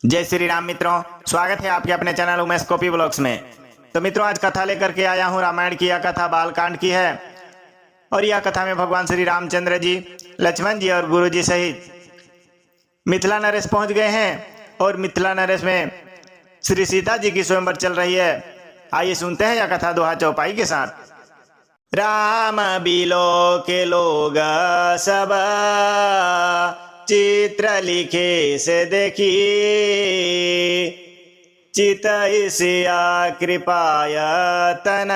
जय श्री राम मित्रों, स्वागत है आपके अपने चैनल उमेश कॉपी ब्लॉग्स में। तो मित्रों, आज कथा लेकर के आया हूँ। रामायण की यह कथा बालकांड की है और यह कथा में भगवान श्री रामचंद्र जी, लक्ष्मण जी और गुरु जी सहित मिथिला नरेश पहुंच गए हैं और मिथिला नरेश में श्री सीता जी की स्वयंवर चल रही है। आइए सुनते हैं यह कथा दोहा चौपाई के साथ। राम बिलो के लोग सब चित्र लिखे से देखी, चित सिया कृपायतन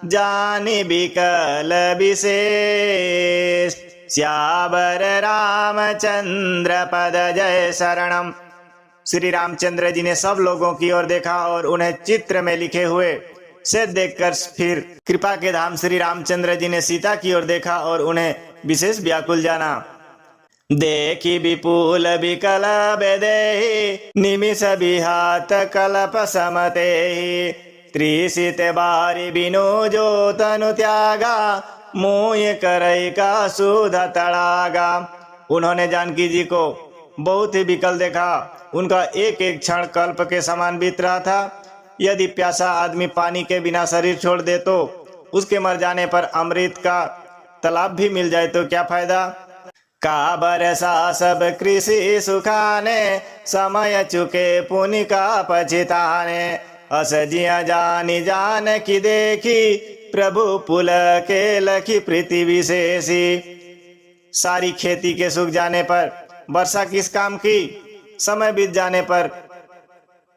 जानि बिकल विशेष। श्यावर रामचंद्र पद जय शरणम। श्री रामचंद्र जी ने सब लोगों की ओर देखा और उन्हें चित्र में लिखे हुए से देखकर फिर कृपा के धाम श्री रामचंद्र जी ने सीता की ओर देखा और उन्हें विशेष व्याकुल जाना। देखी विपुल विकल बेदेहि, निमिष विहात कल्प समते। त्रिसित बारी बिनु जो तनु त्यागा, मोय करई का सुध तड़ागा। उन्होंने जानकी जी को बहुत ही विकल देखा। उनका एक एक क्षण कल्प के समान बीत रहा था। यदि प्यासा आदमी पानी के बिना शरीर छोड़ दे तो उसके मर जाने पर अमृत का तालाब भी मिल जाए तो क्या फायदा। का बरसा सब कृषि सुखाने, समय चुके पुनि का पछिताने। अस जिया जानी जान की देखी, प्रभु पुल के लखी प्रीति विशेषी। सारी खेती के सूख जाने पर वर्षा किस काम की, समय बीत जाने पर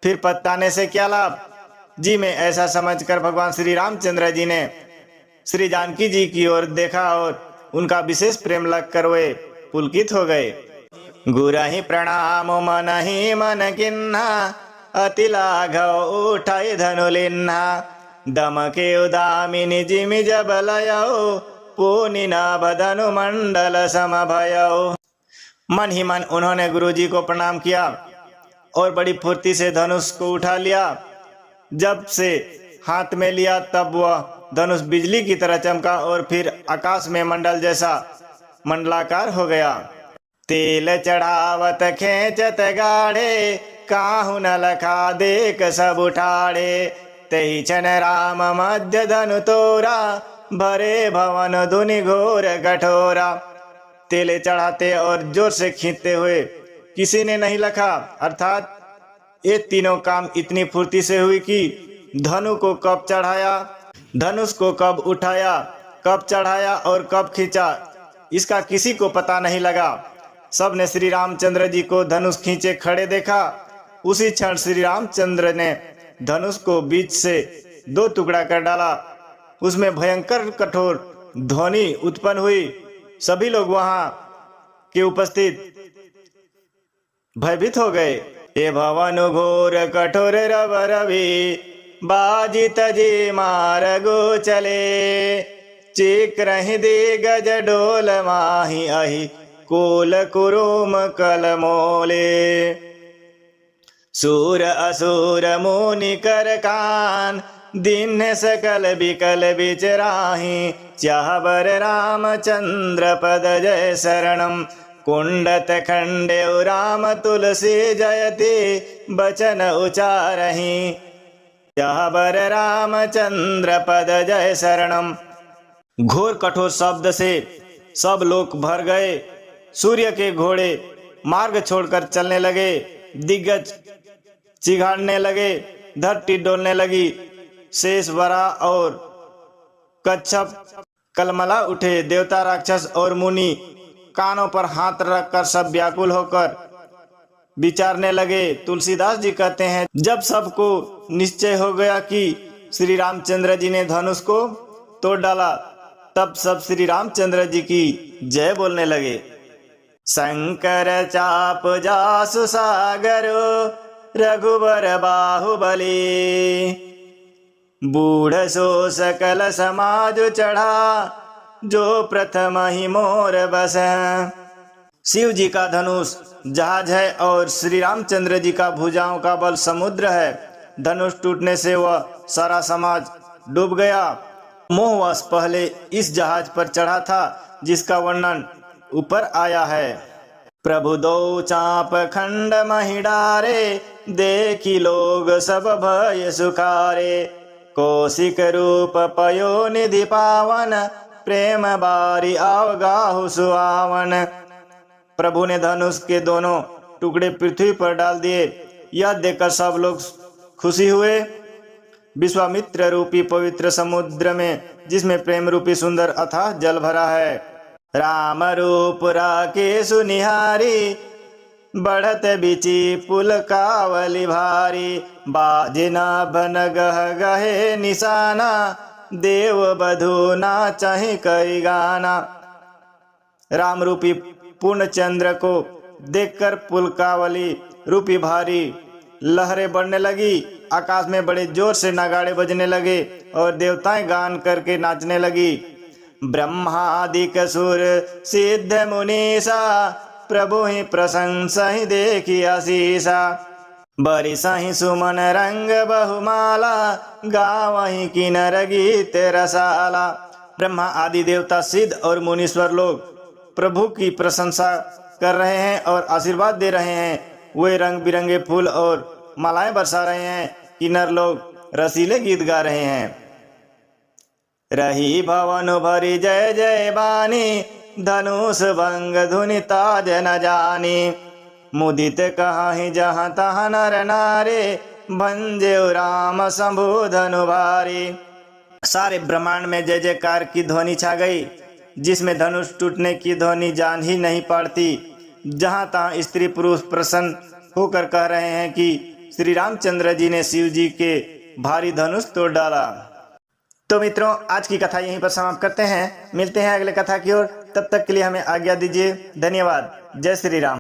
फिर पत्ताने से क्या लाभ। जी में ऐसा समझकर भगवान श्री रामचंद्र जी ने श्री जानकी जी की ओर देखा और उनका विशेष प्रेम लगकर वे पुलकित हो गए। गुरहि प्रणाम मन ही मन किन्हा, अति लाघव उठाई धनु लिन्हा। दम के उदामिनी जिमि जब लयो, पूनि नाभ धनु मंडल सम भयो। मन ही मन उन्होंने गुरु जी को प्रणाम किया और बड़ी फुर्ती से धनुष को उठा लिया। जब से हाथ में लिया तब वह धनुष बिजली की तरह चमका और फिर आकाश में मंडल जैसा मंडलाकार हो गया। तेल चढ़ावत खेचत गाढ़े, काहू न लखा देख सब उठाड़े। तही क्षण राम मध्य धनु तोरा, भरे भवन धुनि घोर कठोरा। तेले चढ़ाते और जोर से खींचते हुए किसी ने नहीं लखा, अर्थात ये तीनों काम इतनी फुर्ती से हुई कि धनु को कब चढ़ाया, धनुष को कब उठाया, कब चढ़ाया और कब खींचा, इसका किसी को पता नहीं लगा। सब ने श्री रामचंद्र जी को धनुष खींचे खड़े देखा। उसी क्षण श्री रामचंद्र ने धनुष को बीच से दो टुकड़ा कर डाला। उसमें भयंकर कठोर ध्वनि उत्पन्न हुई। सभी लोग वहां के उपस्थित भयभीत हो गए। हे भवन घोर कठोर रव रवि, बाजित जी मार्गो चले। चिक रहि दिगज डोल माही अहि, कोल कुरुम कल मोले। सूर असुर मुनि कर कान, दीन सकल बिकल बिचराही। चाहबर रामचंद्र पद जय शरणम, कुंडत खंडे राम तुलसी जयति, बचन उचारहि। चाहबर रामचंद्र पद जय शरणम। घोर कठोर शब्द से सब लोग भर गए। सूर्य के घोड़े मार्ग छोड़कर चलने लगे, दिग्गज चिघाड़ने लगे, धरती डोलने लगी। शेष वरा और कच्छप कलमला उठे। देवता राक्षस और मुनि कानों पर हाथ रखकर सब व्याकुल होकर विचारने लगे। तुलसीदास जी कहते हैं, जब सबको निश्चय हो गया कि श्री रामचंद्र जी ने धनुष को तोड़ डाला, तब सब श्री रामचंद्र जी की जय बोलने लगे। शंकर चाप जासु सागरो, रघुबर बाहुबली। बूढ़ सो सकल समाज चढ़ा, जो प्रथम ही मोर बस। शिव जी का धनुष जहाज है और श्री रामचंद्र जी का भुजाओं का बल समुद्र है। धनुष टूटने से वह सारा समाज डूब गया। मोहवश पहले इस जहाज पर चढ़ा था जिसका वर्णन ऊपर आया है। प्रभु दो चाप खंड मही डारे, देखी लोग सब भय सुखारे। कौशिक रूप पयो निधि पावन, प्रेम बारी आवगाहु सुहावन। प्रभु ने धनुष के दोनों टुकड़े पृथ्वी पर डाल दिए। यह देखकर सब लोग खुशी हुए। विश्वामित्र रूपी पवित्र समुद्र में, जिसमें प्रेम रूपी सुंदर अथाह जल भरा है, राम रूप राकेशु निहारी, बढ़त बिची पुल कावली भारी। बाजना भन गह गहे निशाना, देव बधु नाचहि कई गाना। राम रूपी पूर्ण चंद्र को देखकर पुलकावली रूपी भारी लहरें बढ़ने लगी। आकाश में बड़े जोर से नगाड़े बजने लगे और देवताएं गान करके नाचने लगी। ब्रह्मादिक सुर सिद्ध मुनीसा, प्रभु ही प्रशंसा ही देखी आशीषा। बरिसहि सुमन रंग बहुमाला, गावहि किन्नर गीत रसाला। ब्रह्मा आदि देवता सिद्ध और मुनीश्वर लोग प्रभु की प्रशंसा कर रहे हैं और आशीर्वाद दे रहे हैं। वे रंग बिरंगे फूल और मालाएं बरसा रहे हैं। किन्नर लोग रसीले गीत गा रहे हैं। रही भवन भरी जय जय बानी, धनुष भंग धुनि ताज न जानी। मुदित कहाहि जहाँ तहाँ नर नारे, भंजेउ राम शंभु धनु भारी। सारे ब्रह्मांड में जय जयकार की ध्वनि छा गई, जिसमें धनुष टूटने की ध्वनि जान ही नहीं पड़ती। जहाँ तहाँ स्त्री पुरुष प्रसन्न होकर कह रहे हैं कि श्री रामचंद्र जी ने शिव जी के भारी धनुष तोड़ डाला। तो मित्रों, आज की कथा यहीं पर समाप्त करते हैं। मिलते हैं अगले कथा की ओर। तब तक के लिए हमें आज्ञा दीजिए। धन्यवाद। जय श्री राम।